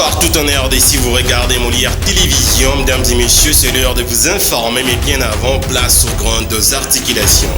partout en RDC, vous regardez Molière Télévision. Mesdames et messieurs, c'est l'heure de vous informer, mais bien avant, place aux grandes articulations.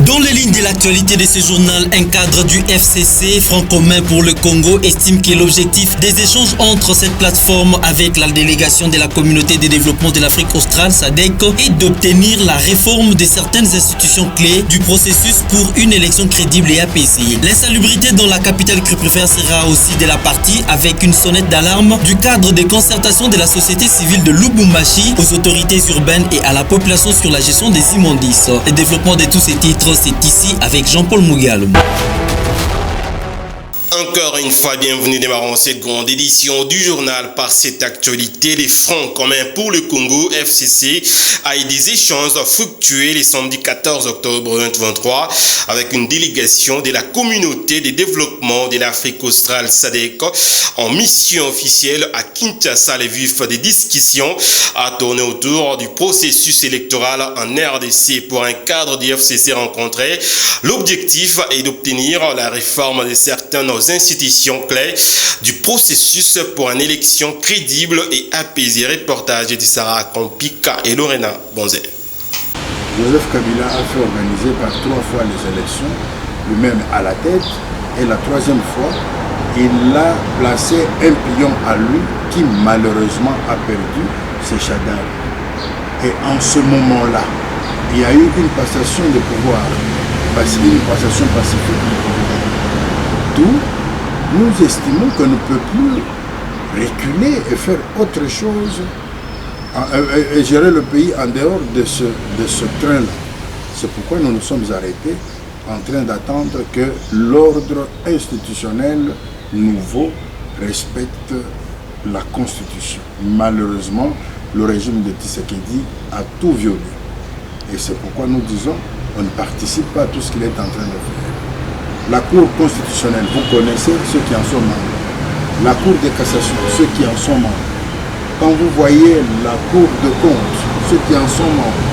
Dans les lignes de l'actualité de ce journal, un cadre du FCC, Front commun pour le Congo, estime que l'objectif des échanges entre cette plateforme avec la délégation de la communauté de développement de l'Afrique australe, SADC, est d'obtenir la réforme de certaines institutions clés du processus pour une élection crédible et apaisée. L'insalubrité dans la capitale crupifère sera aussi de la partie avec une sonnette d'alarme du cadre de concertation de la société civile de Lubumbashi aux autorités urbaines et à la population sur la gestion des immondices. Le développement de tous ces titres, c'est ici avec Jean-Paul Mougal. Encore une fois, bienvenue démarrons cette grande édition du journal par cette actualité. Les Fronts communs pour le Congo, FCC, a eu des échanges fructueux le samedi 14 octobre 2023 avec une délégation de la communauté de développement de l'Afrique australe SADC en mission officielle à Kinshasa. Le vif des discussions a tourné autour du processus électoral en RDC pour un cadre du FCC rencontré. L'objectif est d'obtenir la réforme de certaines institutions clés du processus pour une élection crédible et apaisée. Reportage de Sarah Kompika et Lorena Bonzé. Joseph Kabila a fait organiser par 3 fois les élections, lui-même à la tête, et la 3e fois, il a placé un pion à lui qui malheureusement a perdu ses Chadal. Et en ce moment-là, il y a eu une passation de pouvoir, une passation pacifique du pouvoir. D'où nous estimons qu'on ne peut plus reculer et faire autre chose et gérer le pays en dehors de ce train-là. C'est pourquoi nous nous sommes arrêtés en train d'attendre que l'ordre institutionnel nouveau respecte la Constitution. Malheureusement, le régime de Tshisekedi a tout violé. Et c'est pourquoi nous disons qu'on ne participe pas à tout ce qu'il est en train de faire. La Cour constitutionnelle, vous connaissez ceux qui en sont membres. La Cour de cassation, ceux qui en sont membres. Quand vous voyez la Cour de compte, ceux qui en sont membres.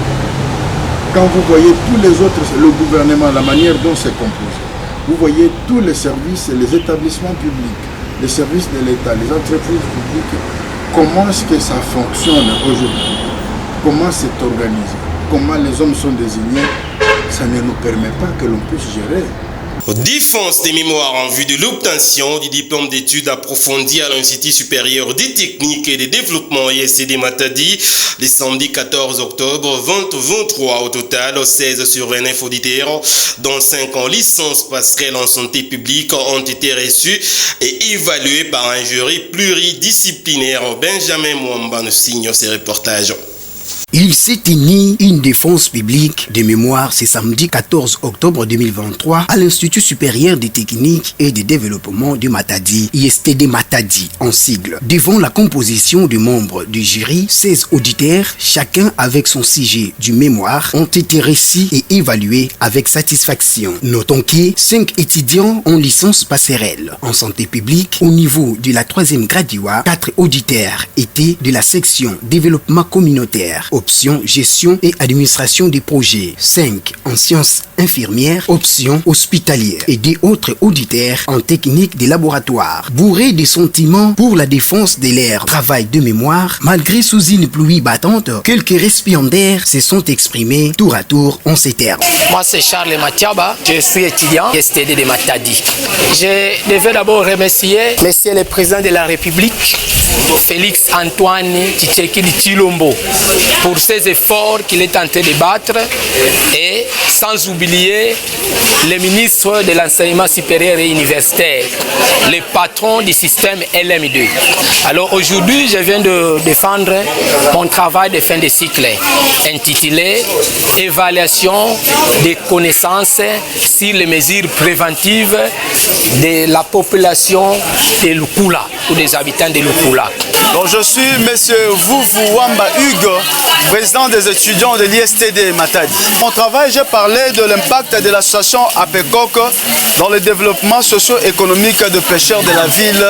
Quand vous voyez tous les autres, le gouvernement, la manière dont c'est composé. Vous voyez tous les services, les établissements publics, les services de l'État, les entreprises publiques. Comment est-ce que ça fonctionne aujourd'hui? Comment c'est organisé? Comment les hommes sont désignés? Ça ne nous permet pas que l'on puisse gérer. Défense des mémoires en vue de l'obtention du diplôme d'études approfondies à l'Institut supérieur des techniques et des développements ISCD Matadi le samedi 14 octobre 2023. Au total, 16 sur 29 auditeurs, dont 5 en licence passerelle en santé publique, ont été reçus et évalués par un jury pluridisciplinaire. Benjamin Mwamba nous signe ces reportages. Il s'est tenu une défense publique de mémoire ce samedi 14 octobre 2023 à l'Institut supérieur des techniques et de développement du Matadi, ISTD Matadi en sigle. Devant la composition des membres du jury, 16 auditeurs, chacun avec son sujet du mémoire, ont été reçus et évalués avec satisfaction. Notons que 5 étudiants en licence passerelle en santé publique au niveau de la 3e graduat, 4 auditeurs étaient de la section développement communautaire, option gestion et administration des projets, 5 en sciences infirmières, option hospitalière et des autres auditeurs en technique des laboratoires. Bourrés de sentiments pour la défense de leur travail de mémoire, malgré sous une pluie battante, quelques récipiendaires se sont exprimés tour à tour en ces termes. Moi c'est Charles Matiaba, je suis étudiant STD de Matadi. Je devais d'abord remercier Monsieur le Président de la République, Félix Antoine Tshisekedi Tshilombo, pour ses efforts qu'il est en train de battre, et sans oublier le ministre de l'enseignement supérieur et universitaire, le patron du système LM2. Alors aujourd'hui, je viens de défendre mon travail de fin de cycle intitulé « Évaluation des connaissances sur les mesures préventives de la population de Lukula ou des habitants de Lukula ». Donc je suis M. Vuvu Wamba Hugo, président des étudiants de l'ISTD Matadi. Mon travail, j'ai parlé de l'impact de l'association APECOC dans le développement socio-économique de pêcheurs de la ville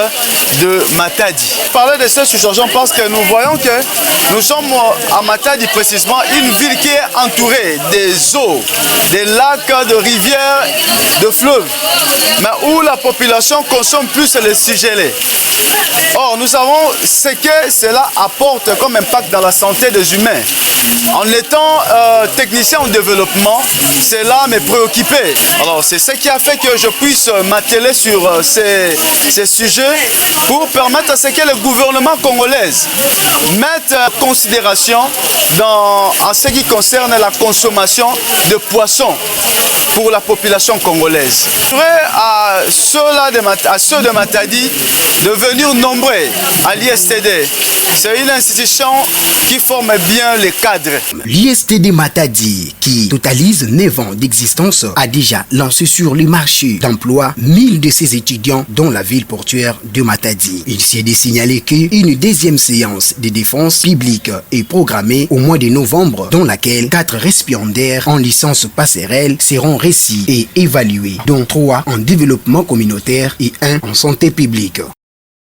de Matadi. Parler de ce sujet, je pense que nous voyons que nous sommes à Matadi précisément, une ville qui est entourée des eaux, des lacs, de rivières, de fleuves, mais où la population consomme plus les gelés. Or, nous savons ce que cela apporte comme impact dans la santé des humains. En étant technicien en développement, cela me préoccupait. Alors, c'est ce qui a fait que je puisse m'atteler sur ces sujets pour permettre à ce que le gouvernement congolais mette en considération en ce qui concerne la consommation de poissons pour la population congolaise. Je voudrais à ceux de Matadi de venir nombreux à l'ISTD. C'est une institution qui forme bien les cadres. L'ISTD Matadi, qui totalise 9 ans d'existence, a déjà lancé sur le marché d'emploi 1000 de ses étudiants dans la ville portuaire de Matadi. Il s'est de signaler qu'une deuxième séance de défense publique est programmée au mois de novembre, dans laquelle 4 récipiendaires en licence passerelle seront reçus et évalués, dont 3 en développement communautaire et 1 en santé publique.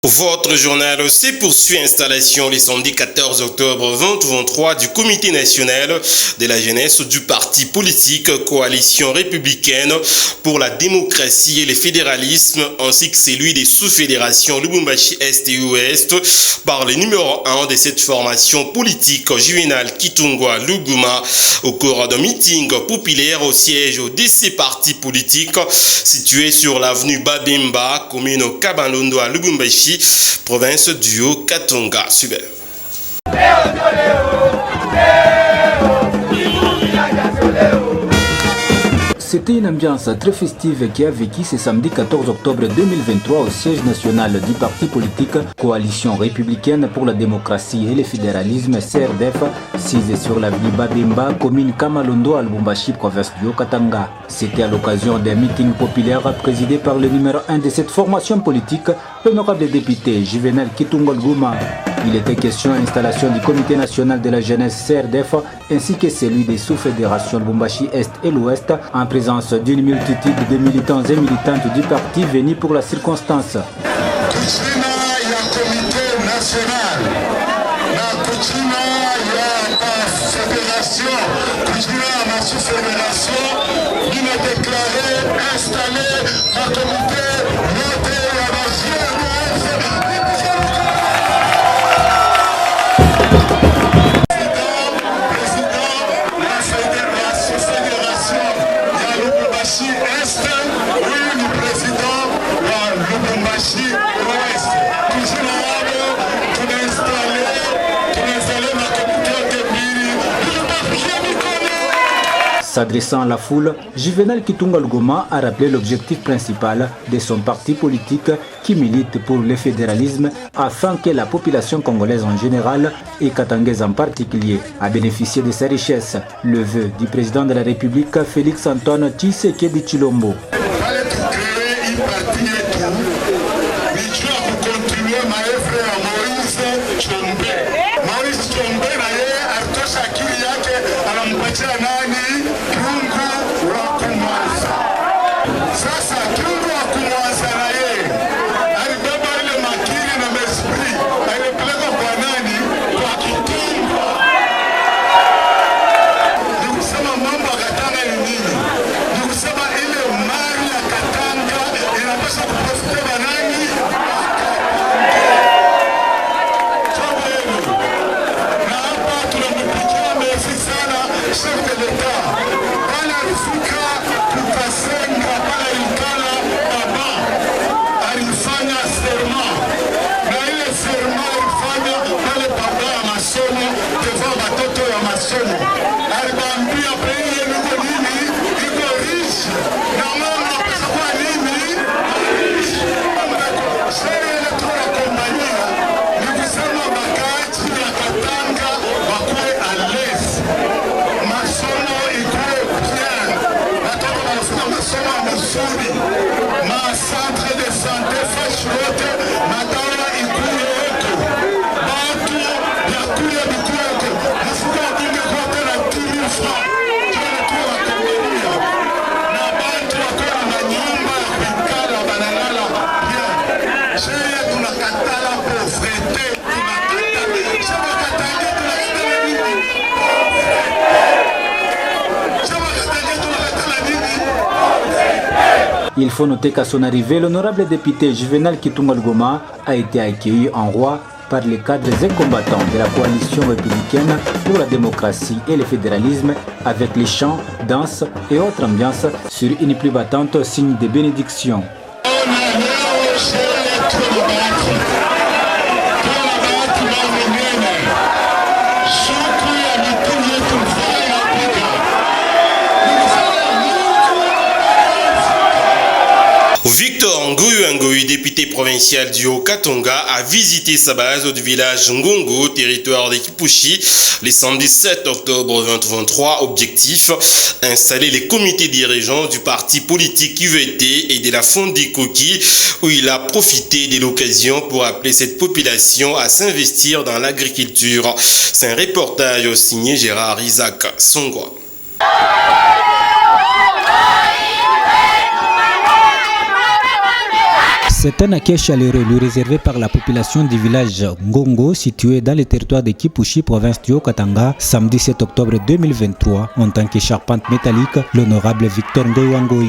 Votre journal aussi poursuit installation le samedi 14 octobre 2023 du Comité national de la jeunesse du parti politique Coalition républicaine pour la démocratie et le fédéralisme ainsi que celui des sous-fédérations Lubumbashi Est et Ouest par le numéro 1 de cette formation politique Juvenal Kitungwa Luguma au cours d'un meeting populaire au siège de ces partis politiques situé sur l'avenue Babemba, commune Kabalondo à Lubumbashi, province du Haut-Katanga. Super. C'était une ambiance très festive qui a vécu ce samedi 14 octobre 2023 au siège national du parti politique Coalition républicaine pour la démocratie et le fédéralisme CRDF, situé sur l'avenue Babemba, commune Kamalondo à Lubumbashi, province du Haut-Katanga. C'était à l'occasion d'un meeting populaire présidé par le numéro 1 de cette formation politique, l'honorable député Juvenal Kitungwa Luguma. Il était question d'installation du Comité national de la jeunesse CRDF ainsi que celui des sous-fédérations Lubumbashi Est et l'Ouest en présence d'une multitude de militants et militantes du parti venus pour la circonstance. S'adressant à la foule, Juvenal Kitungwa Luguma a rappelé l'objectif principal de son parti politique qui milite pour le fédéralisme afin que la population congolaise en général et katangaise en particulier a bénéficié de sa richesse. Le vœu du président de la République Félix Antoine Tshisekedi Tshilombo. Il faut noter qu'à son arrivée, l'honorable député Juvenal Kitunga Lugoma a été accueilli en roi par les cadres et combattants de la coalition républicaine pour la démocratie et le fédéralisme avec les chants, danses et autres ambiances sur une pluie battante signe de bénédiction. Victor Ngoyi, député provincial du Haut-Katanga, a visité sa base du village Ngongo, territoire de Kipushi, le samedi 7 octobre 2023. Objectif, installer les comités dirigeants du parti politique UVT et de la Fondi Koki, où il a profité de l'occasion pour appeler cette population à s'investir dans l'agriculture. C'est un reportage signé Gérard Isaac Songwa. C'est un accueil chaleureux lui réservé par la population du village Ngongo situé dans le territoire de Kipushi, province du Haut-Katanga, samedi 7 octobre 2023. En tant que charpente métallique, l'honorable Victor Ngoyi.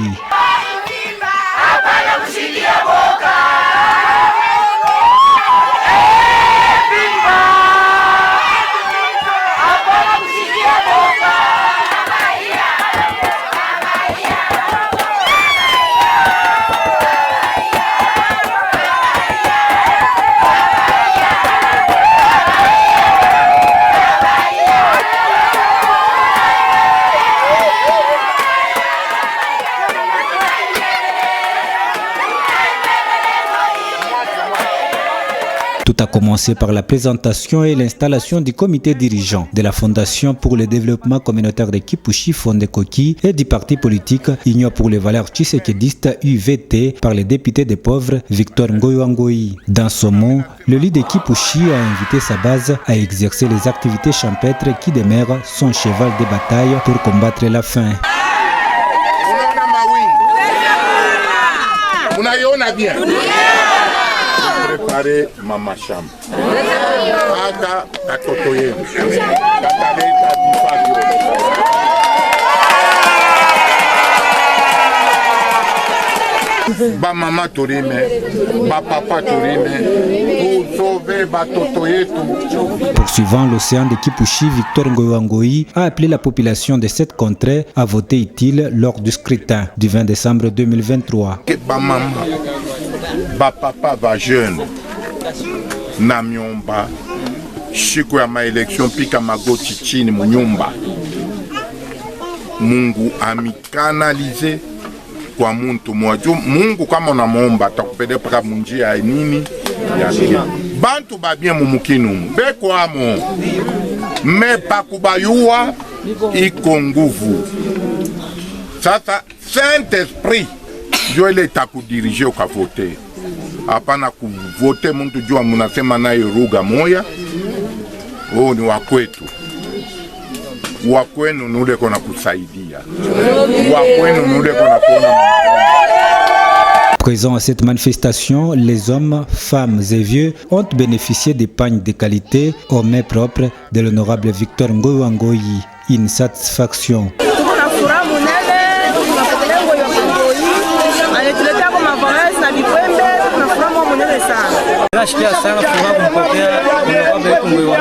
Tout a commencé par la présentation et l'installation du comité dirigeant de la Fondation pour le développement communautaire de Kipushi, Fondi Koki, et du parti politique Union pour les valeurs tshisekedistes UVT par le député des pauvres Victor Ngoyi. Dans ce mot, le leader de Kipushi a invité sa base à exercer les activités champêtres qui demeurent son cheval de bataille pour combattre la faim. Préparer mama shamba. Aga katoto yenu. Ba mama torime, ba papa torime, pour sauver ba toto yetu. Poursuivant l'océan de Kipushi, Victor Ngoyi a appelé la population de cette contrée à voter utile lors du scrutin du 20 décembre 2023. Ba mama, ba papa va jeune, na myomba, siku ya maelection pika magoti chini munyumba. Mungu amikanalize kwa muntu mmoja. Mungu kama unamwomba atakupeleka paka munjia ya nini ya kia. Bantu babie mumukinu beko amo me pakubayua iko nguvu. Sasa Saint-Esprit ndio ile itakudirije ukavote. Hapana kuvote mtu jua mnasema naye ruga moya. Oh, ni wakwetu. Wakwenu nule kona kusaidia. Wakwenu nule kona kuona. Présents à cette manifestation, les hommes, femmes et vieux ont bénéficié des pagnes de qualité aux mains propres de l'honorable Victor Ngoyi. Une satisfaction. Nasikia sana furaha kumpokea honorable Ngoyi.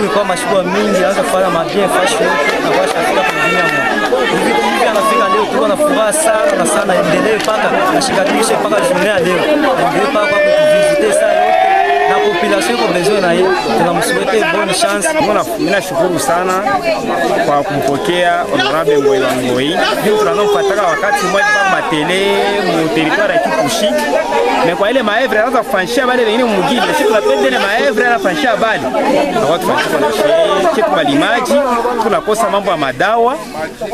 Juu kwa mashiko mingi anza kufanya mabia fashion na kwa shafika kujinia Mungu. Hivi anafika leo tuko na furaha sana na sana, endelee paka ashikatishe paka journée leo. Endelee paka kwa kuvisiter saa yote na population kwa besoin na yeye. Tunamsouhaiter bonne chance. Mimi nashukuru sana kwa kumpokea honorable Ngoyi. Ndio tunanompataka wakati mmoja kwa matele mu territoire ya Kipushi. Mais kwa ile maevre anaanza kufanyia bale wengine mugili, sisi tunapenda ile maevre anafanyia bale. Na watu wanachukua kwa limaji, tunakosa mambo ya madawa,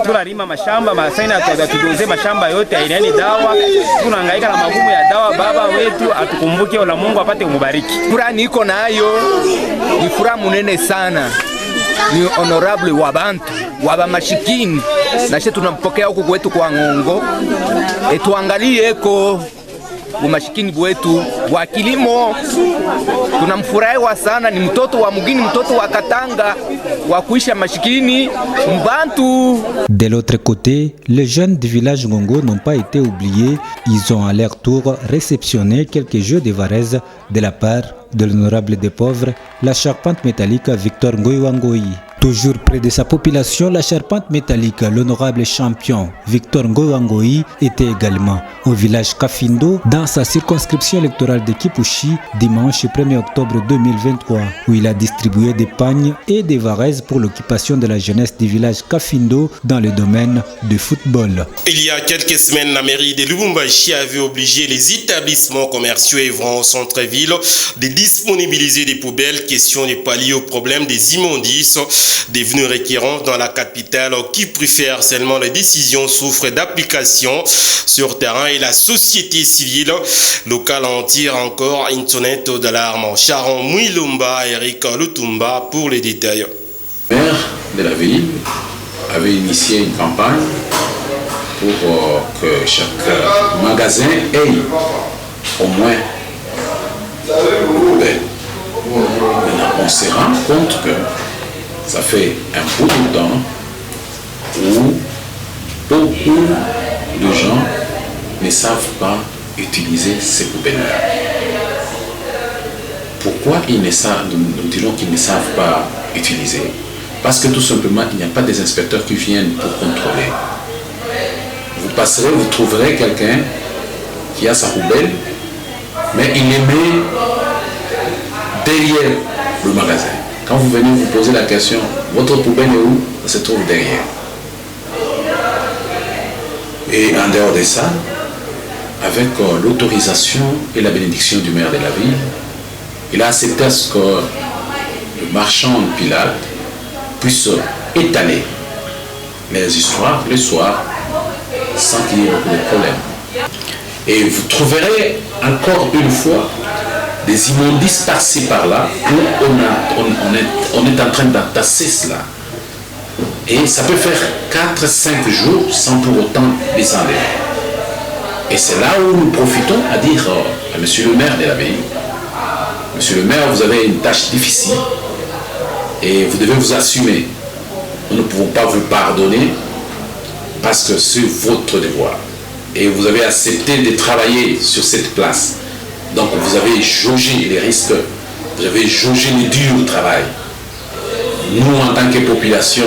tunalima mashamba, masaina tudoze mashamba yote haina dawa, tunahangaika na magumu ya dawa. Baba wetu atukumbuke, wala Mungu apate umubariki. Furaha niko nayo, ni furaha munene sana. Ni honorable wa bantu, wa mashikini. Na sisi tunampokea huko kwetu kwa Ngongo. Tuangalie eko umashikini wetu wa kilimo. Tunamfurahiwa sana, ni mtoto wa mugini, mtoto wa Katanga wa kuisha mashikini mbantu. De l'autre côté, les jeunes du village Ngongo n'ont pas été oubliés. Ils ont à leur tour réceptionné quelques jeux de varèse de la part de l'honorable des pauvres, la charpente métallique Victor Ngoïwangoï. Toujours près de sa population, la charpente métallique, l'honorable champion Victor Ngoïwangoï était également au village Kafindo dans sa circonscription électorale de Kipushi dimanche 1er octobre 2023 où il a distribué des pagnes et des varèses pour l'occupation de la jeunesse du village Kafindo dans le domaine du football. Il y a quelques semaines, la mairie de Lubumbashi avait obligé les établissements commerciaux œuvrant au centre-ville de disponibiliser des poubelles, question de pallier au problème des immondices devenus récurrents dans la capitale qui préfère seulement les décisions souffrent d'application sur terrain et la société civile locale en tire encore une sonnette d'alarme. Sharon Mouilumba, Eric Lutumba pour les détails. Le maire de la ville avait initié une campagne pour que chaque magasin ait au moins une poubelle. Maintenant, on se rend compte que ça fait un bout de temps où beaucoup de gens ne savent pas utiliser ces poubelles-là. Pourquoi nous disons qu'ils ne savent pas utiliser? Parce que tout simplement, il n'y a pas des inspecteurs qui viennent pour contrôler. Vous passerez, vous trouverez quelqu'un qui a sa poubelle, mais il les met derrière le magasin. Quand vous venez vous poser la question, votre poubelle est où? Elle se trouve derrière. Et en dehors de ça, avec l'autorisation et la bénédiction du maire de la ville, il a accepté à ce que le marchand de Pilate puisse étaler les histoires le soir sans qu'il y ait beaucoup de problèmes. Et vous trouverez encore une fois des immondices par-ci par-là où on est en train d'entasser cela. Et ça peut faire 4-5 jours sans pour autant les enlever. Et c'est là où nous profitons à dire à monsieur le maire de la ville, monsieur le maire, vous avez une tâche difficile et vous devez vous assumer. Nous ne pouvons pas vous pardonner parce que c'est votre devoir. Et vous avez accepté de travailler sur cette place. Donc vous avez jaugé les risques, vous avez jaugé les durs travail. Nous, en tant que population,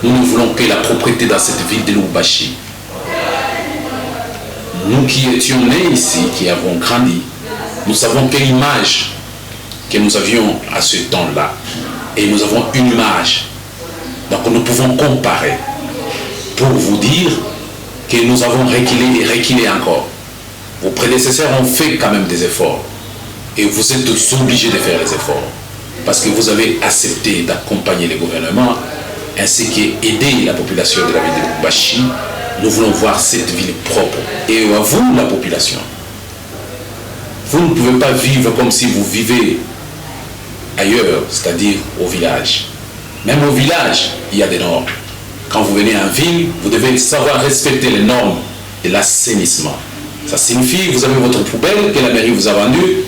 nous ne voulons que la propriété dans cette ville de Lubumbashi. Nous qui étions nés ici, qui avons grandi, nous savons quelle image que nous avions à ce temps-là. Et nous avons une image. Donc nous pouvons comparer pour vous dire que nous avons reculé et reculé encore. Vos prédécesseurs ont fait quand même des efforts. Et vous êtes tous obligés de faire les efforts. Parce que vous avez accepté d'accompagner le gouvernement ainsi qu'aider la population de la ville de Lubumbashi. Nous voulons voir cette ville propre. Et à vous, la population, vous ne pouvez pas vivre comme si vous vivez ailleurs, c'est-à-dire au village. Même au village, il y a des normes. Quand vous venez en ville, vous devez savoir respecter les normes de l'assainissement. Ça signifie que vous avez votre poubelle que la mairie vous a vendue.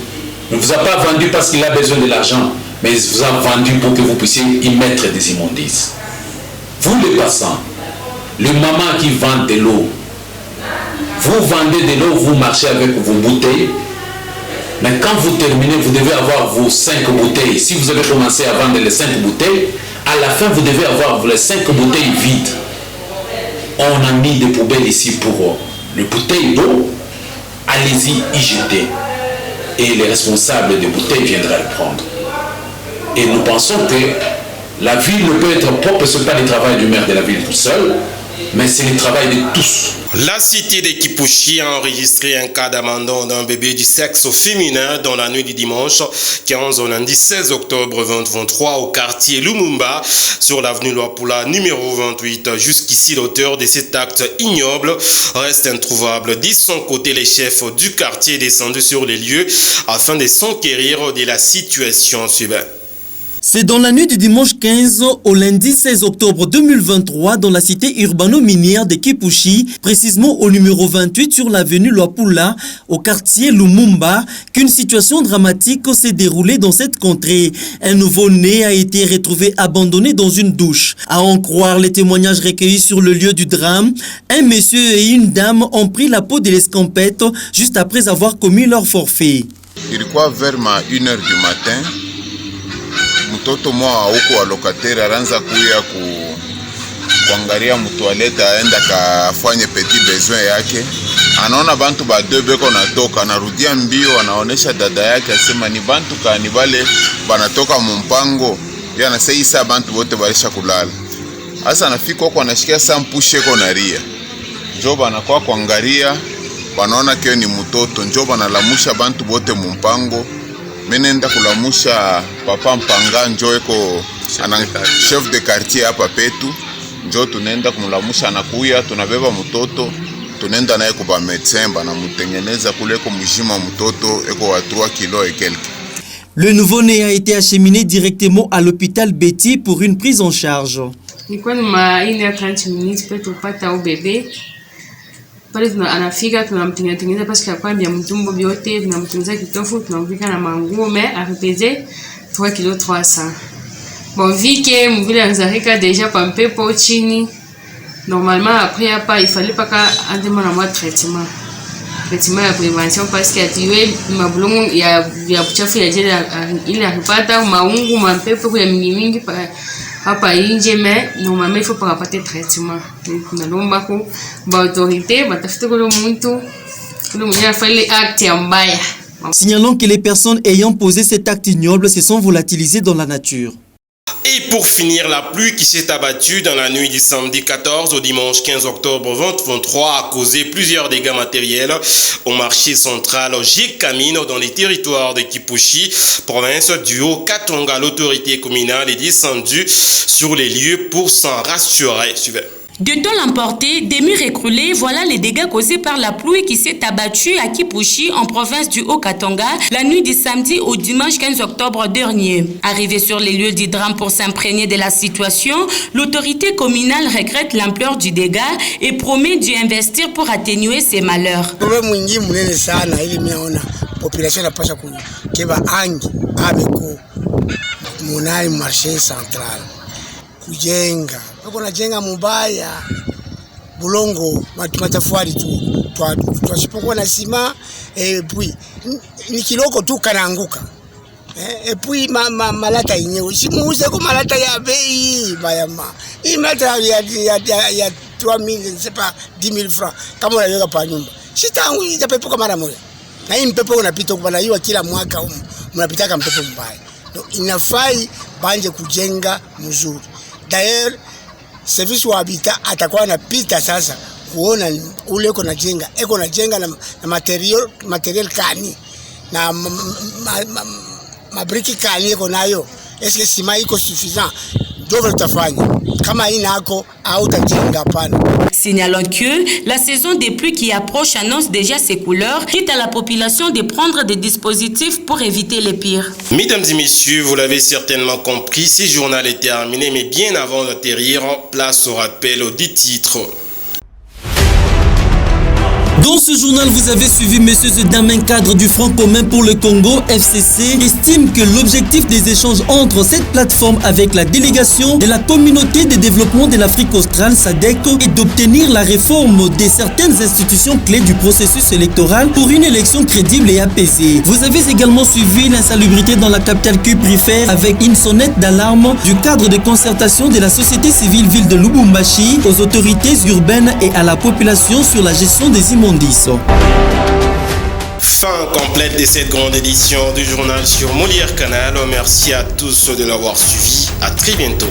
Ne vous a pas vendu parce qu'il a besoin de l'argent, mais il vous a vendu pour que vous puissiez y mettre des immondices. Vous les passants, le maman qui vend de l'eau, vous vendez de l'eau, vous marchez avec vos bouteilles, mais quand vous terminez, vous devez avoir vos 5 bouteilles. Si vous avez commencé à vendre les 5 bouteilles, à la fin, vous devez avoir les 5 bouteilles vides. On a mis des poubelles ici pour les bouteilles d'eau. Allez-y y jeter. Et les responsables des bouteilles viendraient le prendre. Et nous pensons que la ville ne peut être propre, ce n'est pas le travail du maire de la ville tout seul, mais c'est le travail de tous. La cité de Kipushi a enregistré un cas d'abandon d'un bébé du sexe féminin dans la nuit du dimanche 15 au lundi 16 octobre 2023 au quartier Lumumba sur l'avenue Luapula numéro 28. Jusqu'ici, l'auteur de cet acte ignoble reste introuvable. De son côté, les chefs du quartier descendus sur les lieux afin de s'enquérir de la situation suivante. C'est dans la nuit du dimanche 15 au lundi 16 octobre 2023 dans la cité urbano-minière de Kipushi, précisément au numéro 28 sur l'avenue Luapula, au quartier Lumumba, qu'une situation dramatique s'est déroulée dans cette contrée. Un nouveau-né a été retrouvé abandonné dans une douche. À en croire les témoignages recueillis sur le lieu du drame, un monsieur et une dame ont pris la peau de l'escampette juste après avoir commis leur forfait. Ilikuwa vers 1h du matin. Mtoto mwa huko wa locataire aranza kuya kuangalia mtoalete aenda kafanye petit besoin yake. Anaona bantu ba deux beko natoka, anarudia mbio, anaonesha dada yake asema ni bantu kani wale banatoka mumpango. Yeye anasema isa bantu wote balisha kulala. Asa anafika huko anashikia sampushe ko naria. Njoba anakuwa kuangalia, wanaona kio ni mtoto, njoba analamusha bantu wote mumpango. Menenda kulamusha papa mpanga njo eko chef de quartier hapa petu, njo tunenda kumulamusha, anakuya tunabeba mtoto tunenda naye kwa médecin bana mutengeneza kule ko mjima mtoto eko wa 3 kilo et quelques. Le nouveau-né a été acheminé directement à l'hôpital Betty pour une prise en charge. Nilikuwa ni 1h30 minutes pe tupata au bébé. Pale anafika tunamtengeneza parce que kwambia mtumbo biote tunamtengeneza kitofu tunamvika na manguo mais arepeze 3 kg 300. Bon vu que mvile anzarika déjà kwa mpepo chini. Normalement après hapa il fallait pas qu'un demande moi traitement ya prévention parce que atiwe mabulungu ya uchafu ya jela ile akipata maungu mampepo ya mingi hapa inje mais normalement il faut pas apporter traitement. Tunalomba ko ba autorité batafute ko muntu mwenye afanye acte ya mbaya. Signalons que les personnes ayant posé cet acte ignoble se sont volatilisées dans la nature. Et pour finir, la pluie qui s'est abattue dans la nuit du samedi 14 au dimanche 15 octobre 2023 a causé plusieurs dégâts matériels au marché central Jekamino dans les territoires de Kipushi, province du Haut-Katanga. L'autorité communale est descendue sur les lieux pour s'en rassurer. Suivez. De temps l'emporter, des murs écroulés, voilà les dégâts causés par la pluie qui s'est abattue à Kipushi en province du Haut-Katanga la nuit du samedi au dimanche 15 octobre dernier. Arrivé sur les lieux du drame pour s'imprégner de la situation, l'autorité communale regrette l'ampleur du dégât et promet d'y investir pour atténuer ces malheurs. Population na pasha keba angi abeko munai marché central kujenga kuna jenga mubaya bulongo matafari tu twasipokuwa na sima puis ni kiloko tu kanaanguka puis malata yenyewe simuuze kwa malata ya bei bayama hii malata ya 3000 je sais pas 10000 francs kama unaweka pa nyumba sitangu itapepuka mara moja na hii mpepo unapita kwa hiyo kila mwaka mnapitaka mpepo mbaya inafai banje kujenga mzuri. D'ailleurs service wa habitat atakuwa anapita sasa kuona ule eko na jenga na material kani na mabriki kani eko nayo, est-ce que sima iko suffisant doivent tafanya kama inako au tajenga pana. Signalons que la saison des pluies qui approche annonce déjà ses couleurs, quitte à la population de prendre des dispositifs pour éviter les pires. Mesdames et messieurs, vous l'avez certainement compris, ce journal est terminé, mais bien avant d'atterrir, place au rappel aux 10 titres. Dans ce journal, vous avez suivi M. Zedamin, cadre du Front commun pour le Congo, FCC, estime que l'objectif des échanges entre cette plateforme avec la délégation de la communauté de développement de l'Afrique australe, SADC, est d'obtenir la réforme de certaines institutions clés du processus électoral pour une élection crédible et apaisée. Vous avez également suivi l'insalubrité dans la capitale cuprifère avec une sonnette d'alarme du cadre de concertation de la société civile ville de Lubumbashi aux autorités urbaines et à la population sur la gestion des immondices. Fin complète de cette grande édition du journal sur Molière Canal. Merci à tous de l'avoir suivi. À très bientôt.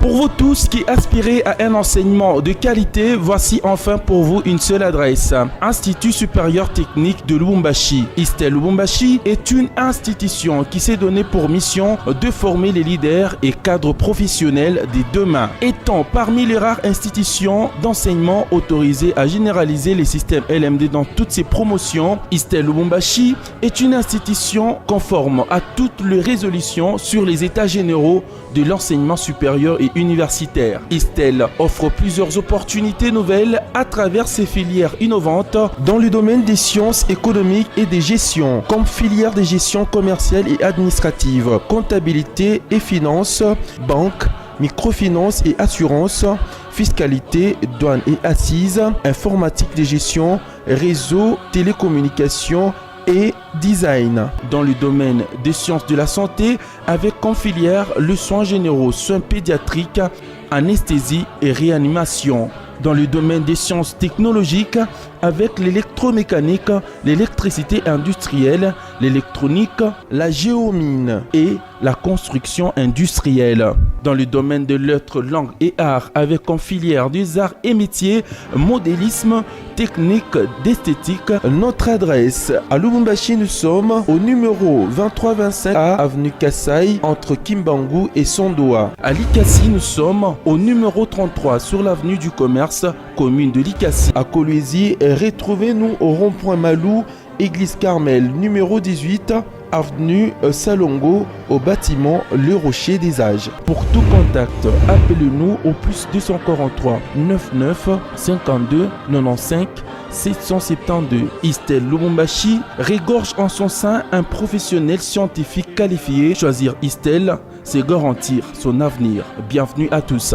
Pour vous tous, tous qui aspirez à un enseignement de qualité, voici enfin pour vous une seule adresse. Institut supérieur technique de Lubumbashi. ISTEL Lubumbashi est une institution qui s'est donnée pour mission de former les leaders et cadres professionnels des demain. Étant parmi les rares institutions d'enseignement autorisées à généraliser les systèmes LMD dans toutes ses promotions, ISTEL Lubumbashi est une institution conforme à toutes les résolutions sur les états généraux de l'enseignement supérieur et universitaire. ISTEL offre plusieurs opportunités nouvelles à travers ses filières innovantes dans le domaine des sciences économiques et des gestions, comme filière de gestion commerciale et administrative, comptabilité et finances, banque, microfinance et assurance, fiscalité, douane et assises, informatique de gestion, réseau, télécommunications et design. Dans le domaine des sciences de la santé, avec comme filière le soins généraux, soins pédiatriques, anesthésie et réanimation. Dans le domaine des sciences technologiques, avec l'électromécanique, l'électricité industrielle, l'électronique, la géomine et la construction industrielle. Dans le domaine de lettres, langues et arts, avec comme filière des arts et métiers, modélisme, technique, d'esthétique. Notre adresse à Lubumbashi, nous sommes au numéro 2325 à avenue Kassai, entre Kimbangu et Sondoa. À Likasi, nous sommes au numéro 33 sur l'avenue du Commerce, commune de Likasi. À Kolwezi, retrouvez-nous au rond-point Malou, église Carmel, numéro 18, avenue Salongo, au bâtiment Le Rocher des Âges. Pour tout contact, appelez-nous au plus 243 99 52 95 772. ISTEL Lubumbashi regorge en son sein un professionnel scientifique qualifié. Choisir ISTEL, c'est garantir son avenir. Bienvenue à tous.